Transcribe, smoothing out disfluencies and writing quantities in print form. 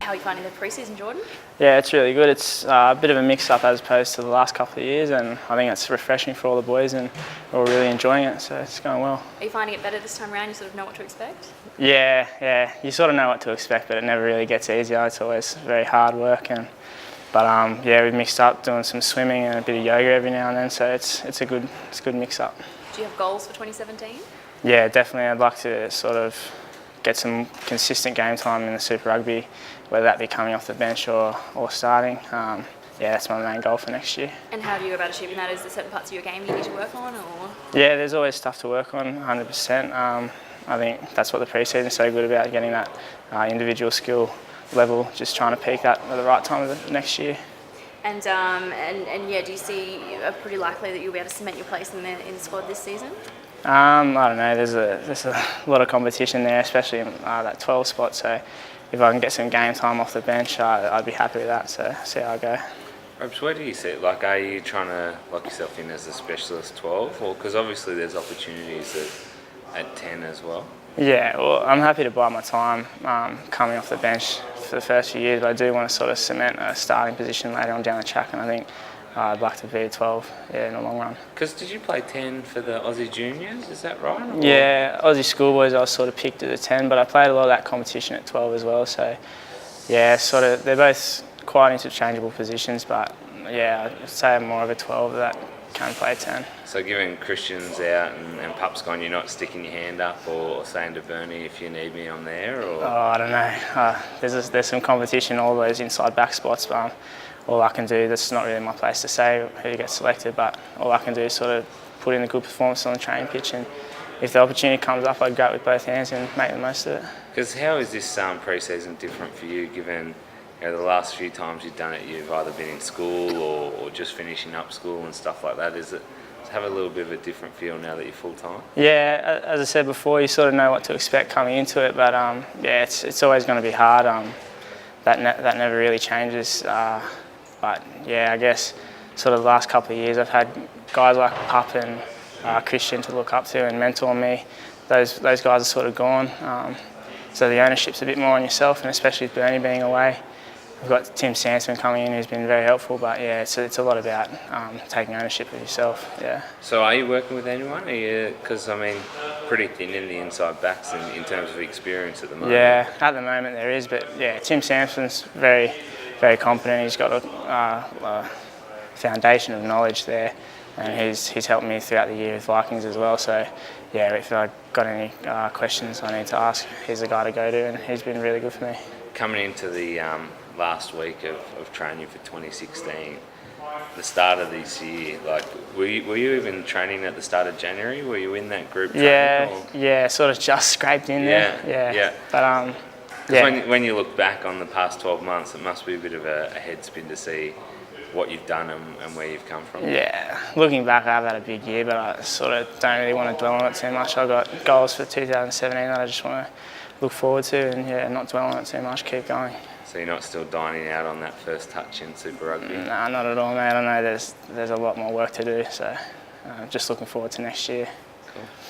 How are you finding the pre-season, Jordan? Yeah, it's really good. It's a bit of a mix-up as opposed to the last couple of years, and I think it's refreshing for all the boys, and we're all really enjoying it, so it's going well. Are you finding it better this time around? You sort of know what to expect? Yeah. You sort of know what to expect, but it never really gets easier. It's always very hard work, but we've mixed up doing some swimming and a bit of yoga every now and then, so it's a good mix-up. Do you have goals for 2017? Yeah, definitely. I'd like to sort of get some consistent game time in the Super Rugby, whether that be coming off the bench or starting. That's my main goal for next year. And how do you go about achieving that? Is there certain parts of your game you need to work on, or? Yeah, there's always stuff to work on, 100%. I think that's what the pre-season is so good about, getting that individual skill level, just trying to peak that at the right time of the next year. And do you see pretty likely that you'll be able to cement your place in the squad this season? I don't know. There's a lot of competition there, especially in that 12 spot. So if I can get some game time off the bench, I'd be happy with that. So see how I go. Rubs, where do you see it? Like, are you trying to lock yourself in as a specialist 12, or because obviously there's opportunities at 10 as well? Yeah, well, I'm happy to buy my time coming off the bench for the first few years, but I do want to sort of cement a starting position later on down the track, and I think I'd like to be a 12 in the long run. Because did you play 10 for the Aussie Juniors, is that right? Or? Yeah, Aussie schoolboys I was sort of picked at the 10, but I played a lot of that competition at 12 as well, so yeah, they're both quite interchangeable positions, but yeah, I'd say I'm more of a 12 that can play 10. So given Christian's out and Pup's gone, you're not sticking your hand up or saying to Bernie if you need me, I'm there? Or? Oh, I don't know. There's some competition, all those inside back spots, but all I can do, that's not really my place to say who gets selected, but all I can do is sort of put in a good performance on the training pitch, and if the opportunity comes up, I'd grab it with both hands and make the most of it. Because how is this pre-season different for you, given the last few times you've done it, you've either been in school or just finishing up school and stuff like that? Does it have a little bit of a different feel now that you're full-time? Yeah, as I said before, you sort of know what to expect coming into it, but it's always going to be hard. That never really changes. But yeah, I guess sort of the last couple of years I've had guys like Pup and Christian to look up to and mentor me. Those guys are sort of gone. So the ownership's a bit more on yourself, and especially with Bernie being away. We've got Tim Sandsman coming in who's been very helpful, but yeah, it's a lot about taking ownership of yourself, yeah. So are you working with anyone? Because I mean, pretty thin in the inside backs in terms of experience at the moment. Yeah, at the moment there is, but yeah, Tim Sandsman's very, very competent. He's got a foundation of knowledge there, and he's helped me throughout the year with Vikings as well. So yeah, if I've got any questions I need to ask, he's the guy to go to, and he's been really good for me. Coming into the last week of training for 2016, the start of this year, like were you even training at the start of January? Were you in that group training? Yeah, sort of just scraped in there. Yeah. But when you look back on the past 12 months, it must be a bit of a head spin to see what you've done and where you've come from. Yeah, looking back, I've had a big year, but I sort of don't really want to dwell on it too much. I've got goals for 2017 that I just want to look forward to, and not dwell on it too much, keep going. So you're not still dining out on that first touch in Super Rugby? Nah, not at all, mate. I know there's a lot more work to do, so just looking forward to next year. Cool.